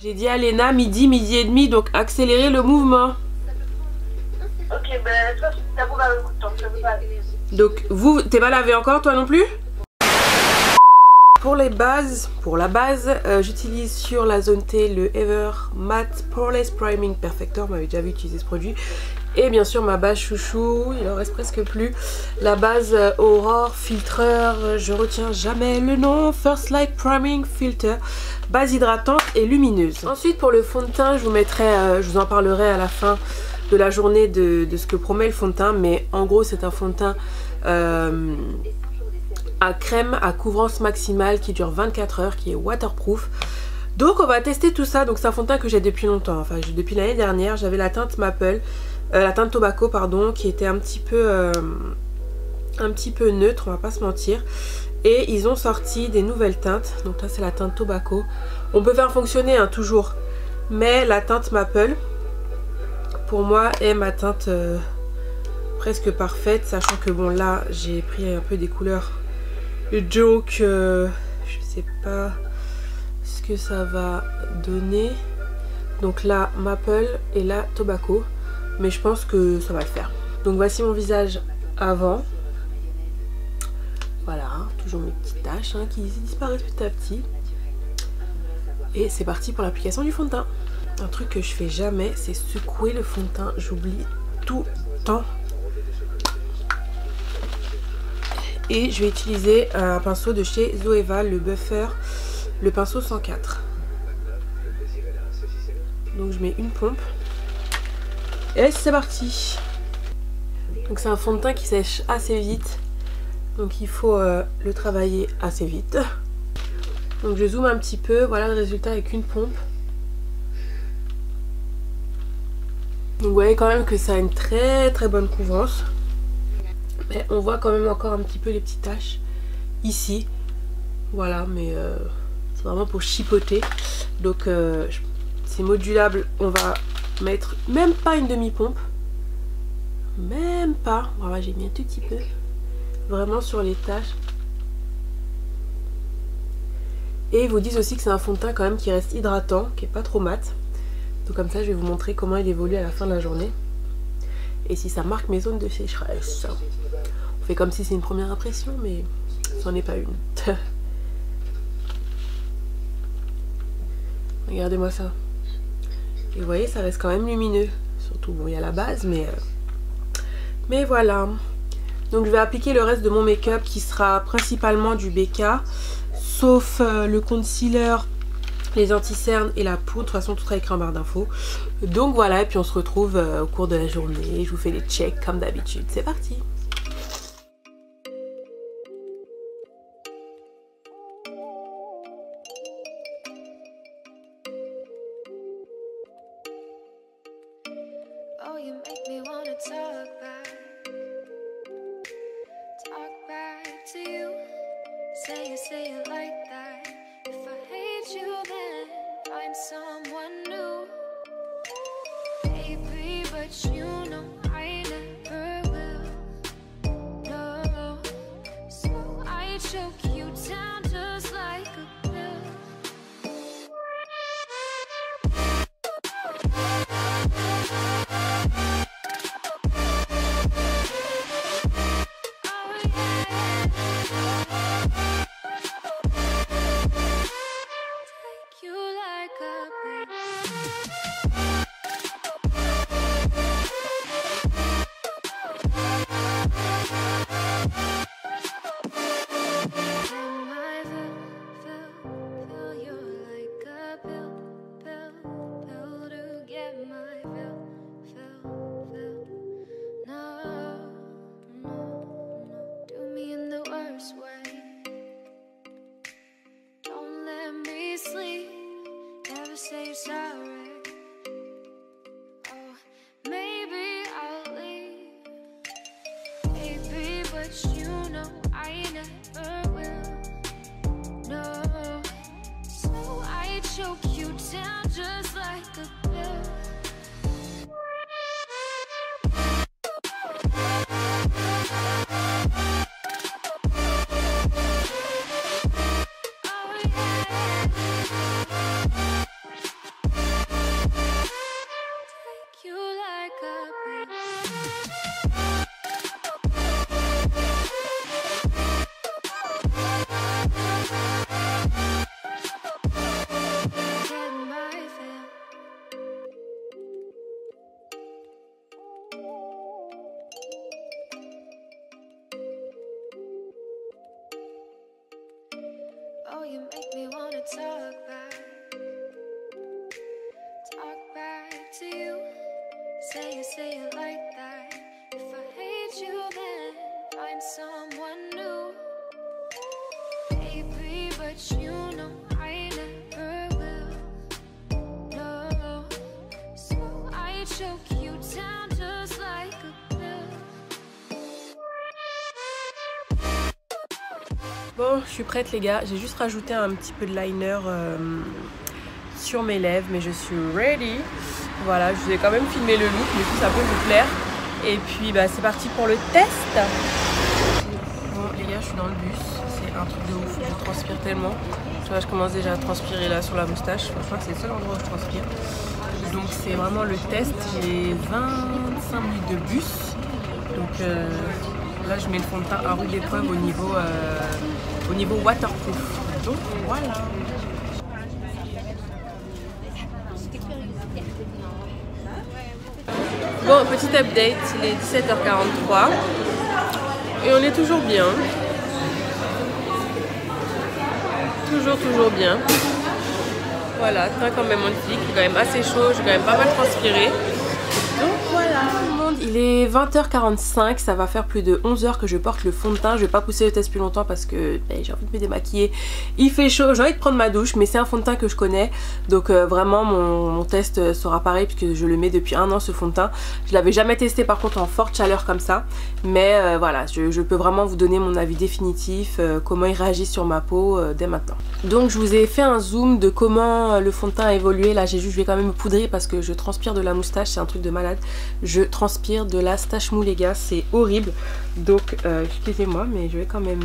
J'ai dit à Léna midi, midi et demi, donc accélérer le mouvement. Ok, ben toi, ça vous va beaucoup de temps, ça vous va. Donc vous, t'es pas lavé encore toi non plus? Pour la base, j'utilise sur la zone T le Ever Matte Poreless Priming Perfector. Vous m'avez déjà vu utiliser ce produit. Et bien sûr ma base chouchou, il en reste presque plus. La base Aurore Filtreur, je retiens jamais le nom. First Light Priming Filter. Base hydratante et lumineuse. Ensuite pour le fond de teint, je vous en parlerai à la fin de la journée de ce que promet le fond de teint. Mais en gros c'est un fond de teint à crème à couvrance maximale qui dure 24 heures, qui est waterproof. Donc on va tester tout ça. Donc c'est un fond de teint que j'ai depuis longtemps, enfin depuis l'année dernière. J'avais la teinte Maple, la teinte Tobacco pardon, qui était un petit peu neutre, on va pas se mentir. Et ils ont sorti des nouvelles teintes. Donc là c'est la teinte Tobacco. On peut faire fonctionner hein, toujours, mais la teinte Maple pour moi est ma teinte presque parfaite, sachant que bon là j'ai pris un peu des couleurs. Donc je sais pas ce que ça va donner. Donc là Maple et là Tobacco, mais je pense que ça va le faire. Donc voici mon visage avant. Voilà, toujours mes petites taches hein, qui disparaissent petit à petit. Et c'est parti pour l'application du fond de teint. Un truc que je fais jamais, c'est secouer le fond de teint. J'oublie tout le temps. Et je vais utiliser un pinceau de chez Zoeva, le Buffer, le pinceau 104. Donc je mets une pompe. Et c'est parti. Donc c'est un fond de teint qui sèche assez vite. Donc il faut le travailler assez vite. Donc je zoome un petit peu. Voilà le résultat avec une pompe. Donc vous voyez quand même que ça a une très très bonne couvrance. Mais on voit quand même encore un petit peu les petites taches ici. Voilà, mais c'est vraiment pour chipoter. Donc c'est modulable. On va mettre même pas une demi-pompe. Même pas. Voilà, j'ai mis un tout petit peu. Vraiment sur les taches. Et ils vous disent aussi que c'est un fond de teint quand même qui reste hydratant, qui est pas trop mat. Donc comme ça, je vais vous montrer comment il évolue à la fin de la journée. Et si ça marque mes zones de sécheresse. On fait comme si c'est une première impression, mais ce n'en est pas une. Regardez-moi ça. Et vous voyez, ça reste quand même lumineux. Surtout, bon, il y a la base, mais voilà. Donc je vais appliquer le reste de mon make-up qui sera principalement du BK. Sauf le concealer, les anti-cernes et la poudre. De toute façon, tout sera écrit en barre d'infos. Donc voilà, et puis on se retrouve au cours de la journée. Je vous fais les checks comme d'habitude. C'est parti! Oh, you make me wanna talk back to you. Say it like that. If I hate you, then find someone new. Baby, but you know I never will. No, so I choke you down just like a pill. Say sorry. Oh, maybe I'll leave, baby, but you know I never will. No, so I choke you down just like a pill. say it like that. If I hate you, then find someone new. Baby, but you know I never will. No, so I choke you down just like a pill. Bon, je suis prête les gars, j'ai juste rajouté un petit peu de liner sur mes lèvres, mais je suis ready. Voilà, je vous ai quand même filmé le look, mais tout ça peut vous plaire. Et puis bah, c'est parti pour le test. Bon les gars, je suis dans le bus, c'est un truc de ouf, je transpire tellement. Tu vois, je commence déjà à transpirer là sur la moustache, je crois que c'est le seul endroit où je transpire. Donc c'est vraiment le test, j'ai 25 minutes de bus. Donc là je mets le fond de teint à rude épreuve au niveau waterproof. Donc voilà. Bon, petit update, il est 17h43 et on est toujours bien. Toujours bien. Voilà, teint quand même magnifique, il est quand même assez chaud, j'ai quand même pas mal transpiré. Donc voilà tout le monde, il est 20h45, ça va faire plus de 11 h que je porte le fond de teint. Je vais pas pousser le test plus longtemps parce que j'ai envie de me démaquiller. Il fait chaud, j'ai envie de prendre ma douche, mais c'est un fond de teint que je connais. Donc vraiment mon test sera pareil puisque je le mets depuis 1 an ce fond de teint. Je l'avais jamais testé par contre en forte chaleur comme ça. Mais voilà, je peux vraiment vous donner mon avis définitif, comment il réagit sur ma peau dès maintenant. Donc je vous ai fait un zoom de comment le fond de teint a évolué. Là je vais quand même me poudrer parce que je transpire de la moustache, c'est un truc de malade. Je transpire de la stache mou les gars, c'est horrible. Donc excusez-moi mais je vais quand même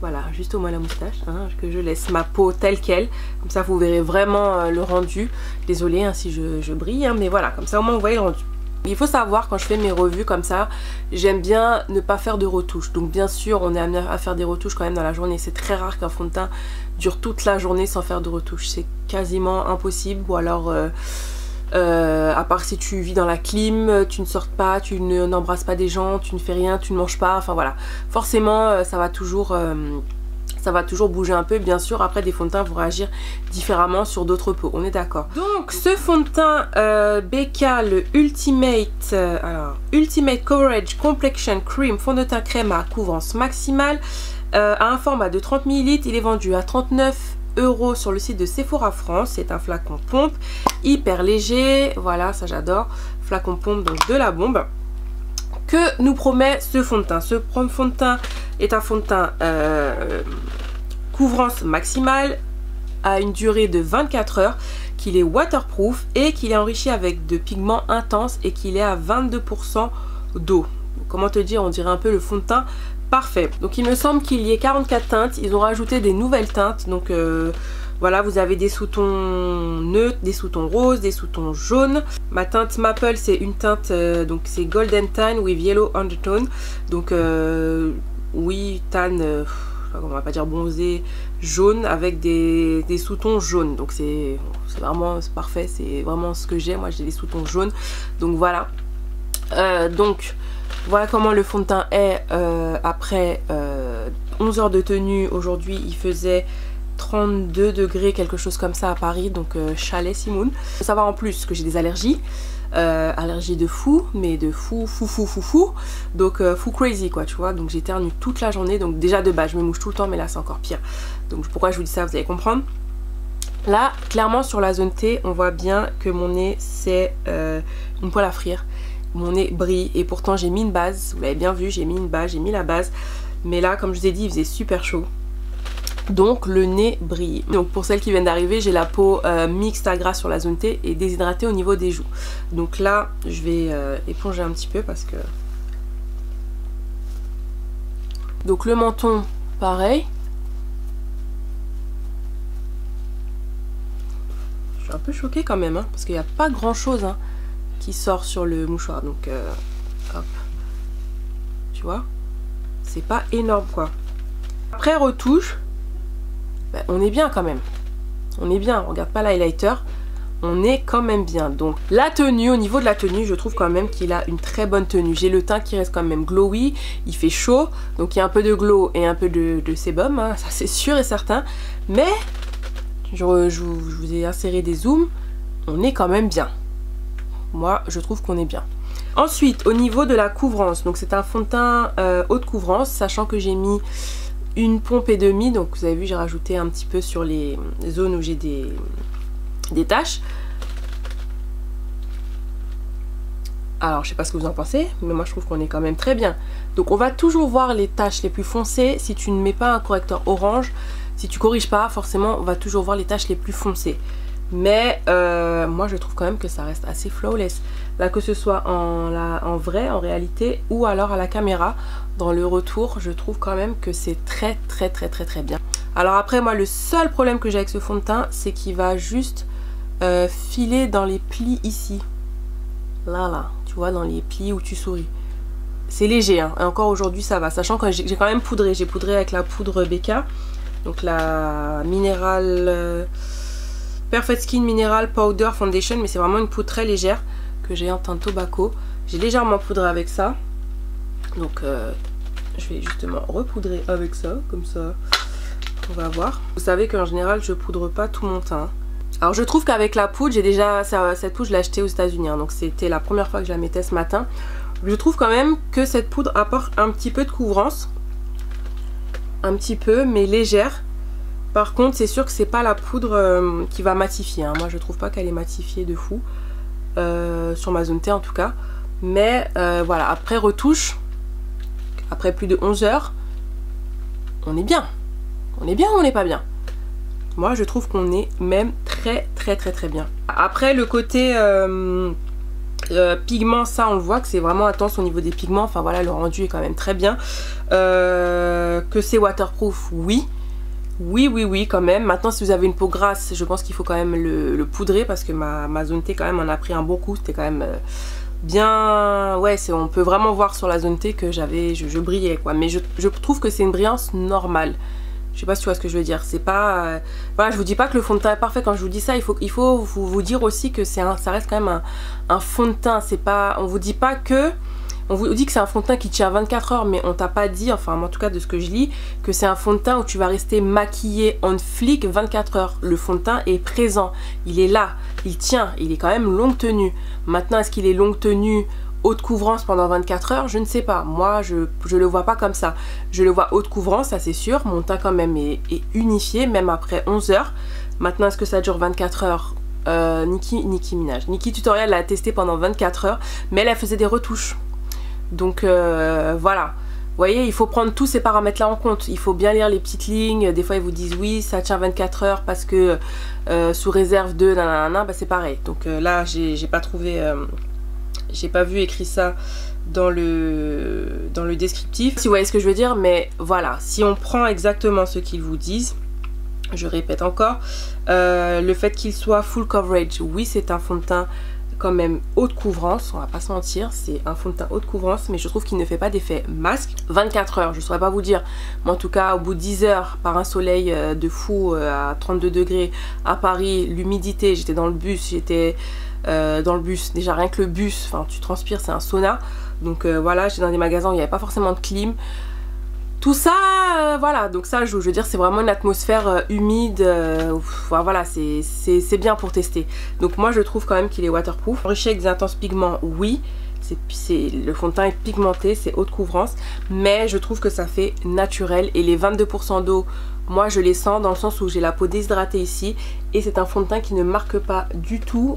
voilà, juste au moins la moustache hein, que je laisse ma peau telle qu'elle. Comme ça vous verrez vraiment le rendu. Désolée hein, si je brille hein, mais voilà, comme ça au moins vous voyez le rendu. Il faut savoir quand je fais mes revues comme ça, j'aime bien ne pas faire de retouches. Donc bien sûr on est amené à faire des retouches quand même dans la journée. C'est très rare qu'un fond de teint dure toute la journée sans faire de retouches. C'est quasiment impossible. Ou alors à part si tu vis dans la clim, tu ne sors pas, tu n'embrasses pas des gens, tu ne fais rien, tu ne manges pas. Enfin voilà, forcément ça va toujours bouger un peu. Bien sûr après des fonds de teint vont réagir différemment sur d'autres peaux, on est d'accord. Donc ce fond de teint BK, le Ultimate Coverage Complexion Cream, fond de teint crème à couvrance maximale, à un format de 30 ml. Il est vendu à 39 € sur le site de Sephora France. C'est un flacon pompe hyper léger, voilà, ça j'adore. Flacon pompe donc de la bombe. Que nous promet ce fond de teint? Ce fond de teint est un fond de teint couvrance maximale à une durée de 24 heures, qu'il est waterproof et qu'il est enrichi avec de pigments intenses et qu'il est à 22% d'eau. Comment te dire, on dirait un peu le fond de teint parfait. Donc il me semble qu'il y ait 44 teintes, ils ont rajouté des nouvelles teintes. Donc voilà, vous avez des sous-tons neutres, des sous-tons roses, des sous-tons jaunes. Ma teinte Maple, c'est une teinte, donc c'est Golden Tan with Yellow Undertone. Donc oui, tan, on va pas dire bronzé, jaune avec des sous-tons jaunes. Donc c'est vraiment parfait, c'est vraiment ce que j'ai. Moi j'ai des sous-tons jaunes. Donc voilà. Donc voilà comment le fond de teint est après 11 heures de tenue. Aujourd'hui il faisait 32 degrés, quelque chose comme ça à Paris, donc chalet Simone. Il faut savoir en plus que j'ai des allergies, allergies de fou, mais de fou, donc fou crazy quoi, tu vois. Donc j'éternue toute la journée, donc déjà de base je me mouche tout le temps, mais là c'est encore pire. Donc pourquoi je vous dis ça, vous allez comprendre. Là clairement sur la zone T on voit bien que mon nez c'est une poêle à frire. Mon nez brille et pourtant j'ai mis une base, vous l'avez bien vu, j'ai mis une base, j'ai mis la base. Mais là comme je vous ai dit il faisait super chaud. Donc le nez brille. Donc pour celles qui viennent d'arriver, j'ai la peau mixte à gras sur la zone T et déshydratée au niveau des joues. Donc là je vais éponger un petit peu parce que... Donc le menton pareil. Je suis un peu choquée quand même hein, parce qu'il n'y a pas grand chose hein, qui sort sur le mouchoir. Donc hop. Tu vois, c'est pas énorme quoi. Après retouche, ben, on est bien quand même. On est bien, on regarde pas l'highlighter. On est quand même bien. Donc la tenue, au niveau de la tenue, je trouve quand même qu'il a une très bonne tenue. J'ai le teint qui reste quand même glowy, il fait chaud. Donc il y a un peu de glow et un peu de sébum, hein, ça c'est sûr et certain. Mais, je vous ai inséré des zooms, on est quand même bien. moi je trouve qu'on est bien. Ensuite au niveau de la couvrance, donc c'est un fond de teint haute couvrance, sachant que j'ai mis une pompe et demie, donc vous avez vu j'ai rajouté un petit peu sur les zones où j'ai des taches. Alors je sais pas ce que vous en pensez, mais moi je trouve qu'on est quand même très bien. Donc on va toujours voir les taches les plus foncées si tu ne mets pas un correcteur orange. Si tu corriges pas, forcément on va toujours voir les taches les plus foncées. Mais moi je trouve quand même que ça reste assez flawless. Là que ce soit en vrai, en réalité, ou alors à la caméra, dans le retour, je trouve quand même que c'est très bien. Alors après moi le seul problème que j'ai avec ce fond de teint, c'est qu'il va juste filer dans les plis ici. Là, tu vois, dans les plis où tu souris. C'est léger, hein, et encore aujourd'hui ça va, sachant que j'ai quand même poudré. J'ai poudré avec la poudre BK, donc la Mineral Perfect Skin Mineral Powder Foundation, mais c'est vraiment une poudre très légère que j'ai en teint tobacco. J'ai légèrement poudré avec ça, donc je vais justement repoudrer avec ça, comme ça on va voir. Vous savez qu'en général je poudre pas tout mon teint. Alors je trouve qu'avec la poudre, j'ai déjà, cette poudre je l'ai achetée aux États-Unis, hein, donc c'était la première fois que je la mettais ce matin. Je trouve quand même que cette poudre apporte un petit peu de couvrance, un petit peu, mais légère. Par contre c'est sûr que c'est pas la poudre qui va matifier, hein. Moi je trouve pas qu'elle est matifiée de fou, sur ma zone T en tout cas. Mais voilà, après retouche, après plus de 11 heures, on est bien. On est bien ou on n'est pas bien? Moi je trouve qu'on est même très bien. Après le côté pigment, ça on le voit que c'est vraiment intense au niveau des pigments. Enfin voilà, le rendu est quand même très bien. Que c'est waterproof, oui quand même. Maintenant si vous avez une peau grasse, je pense qu'il faut quand même le poudrer, parce que ma zone T quand même en a pris un bon coup. C'était quand même bien, ouais, on peut vraiment voir sur la zone T que je brillais quoi. Mais je trouve que c'est une brillance normale. Je sais pas si tu vois ce que je veux dire. C'est pas... voilà, je vous dis pas que le fond de teint est parfait. Quand je vous dis ça, il faut vous dire aussi que ça reste quand même un fond de teint. C'est pas... On vous dit pas que... On vous dit que c'est un fond de teint qui tient 24 heures, mais on t'a pas dit, enfin en tout cas de ce que je lis, que c'est un fond de teint où tu vas rester maquillé on flic 24 heures. Le fond de teint est présent. Il est là. Il tient. Il est quand même longue tenue. Maintenant, est-ce qu'il est longue tenue haute couvrance pendant 24 heures, je ne sais pas. Moi je le vois pas comme ça. Je le vois haute couvrance, ça c'est sûr. Mon teint quand même est unifié, même après 11 heures. Maintenant est-ce que ça dure 24 heures? Nicki Minaj. Nicki Tutorial l'a testé pendant 24 heures, mais elle faisait des retouches. Donc voilà. Vous voyez, il faut prendre tous ces paramètres là en compte. Il faut bien lire les petites lignes. Des fois ils vous disent oui ça tient 24 heures parce que sous réserve de nanana, bah c'est pareil. Donc là j'ai pas trouvé... j'ai pas vu écrit ça dans le descriptif, si vous voyez ce que je veux dire. Mais voilà, si on prend exactement ce qu'ils vous disent, je répète encore, le fait qu'il soit full coverage, oui c'est un fond de teint quand même haute couvrance, on va pas se mentir, c'est un fond de teint haute couvrance, mais je trouve qu'il ne fait pas d'effet masque. 24 heures, je saurais pas vous dire, mais en tout cas au bout de 10 heures par un soleil de fou à 32 degrés à Paris, l'humidité, j'étais dans le bus, déjà rien que le bus, enfin tu transpires, c'est un sauna. Donc voilà, j'étais dans des magasins où il n'y avait pas forcément de clim. Tout ça, voilà, donc ça je veux dire c'est vraiment une atmosphère humide, voilà, c'est bien pour tester. Donc moi je trouve quand même qu'il est waterproof. Enrichi avec des intenses pigments, oui, le fond de teint est pigmenté, c'est haute couvrance, mais je trouve que ça fait naturel. Et les 22% d'eau, moi je les sens dans le sens où j'ai la peau déshydratée ici, et c'est un fond de teint qui ne marque pas du tout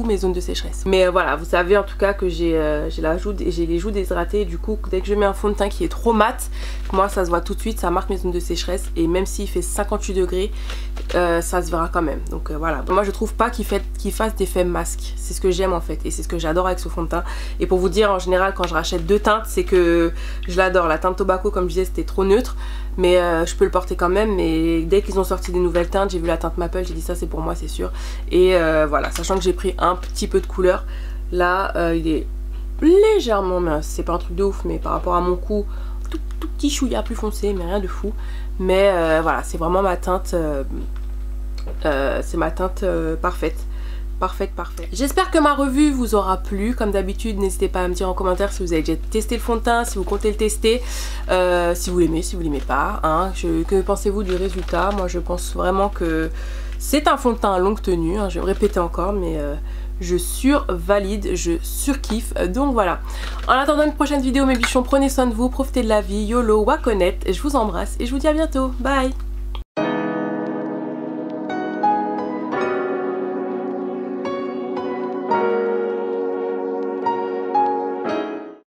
mes zones de sécheresse. Mais voilà, vous savez en tout cas que j'ai les joues déshydratées, et du coup dès que je mets un fond de teint qui est trop mat, moi ça se voit tout de suite, ça marque mes zones de sécheresse, et même s'il fait 58 degrés ça se verra quand même. Donc voilà, moi je trouve pas qu'il fasse d'effet masque, c'est ce que j'aime en fait, et c'est ce que j'adore avec ce fond de teint. Et pour vous dire, en général quand je rachète deux teintes, c'est que je l'adore. La teinte tobacco, comme je disais, c'était trop neutre, mais je peux le porter quand même. Mais dès qu'ils ont sorti des nouvelles teintes, j'ai vu la teinte Maple, j'ai dit ça c'est pour moi, c'est sûr. Et voilà, sachant que j'ai pris un petit peu de couleur, là il est légèrement mince, c'est pas un truc de ouf, mais par rapport à mon cou, tout petit chouïa plus foncé, mais rien de fou. Mais voilà, c'est vraiment ma teinte, c'est ma teinte parfaite. Parfaite. J'espère que ma revue vous aura plu. Comme d'habitude, n'hésitez pas à me dire en commentaire si vous avez déjà testé le fond de teint, si vous comptez le tester, si vous l'aimez, si vous l'aimez pas, hein. Que pensez-vous du résultat? Moi je pense vraiment que c'est un fond de teint à longue tenue, hein. Je vais me répéter encore, mais je survalide, je surkiffe. Donc voilà. En attendant une prochaine vidéo mes bichons, prenez soin de vous, profitez de la vie, YOLO, Wakonet, je vous embrasse et je vous dis à bientôt. Bye.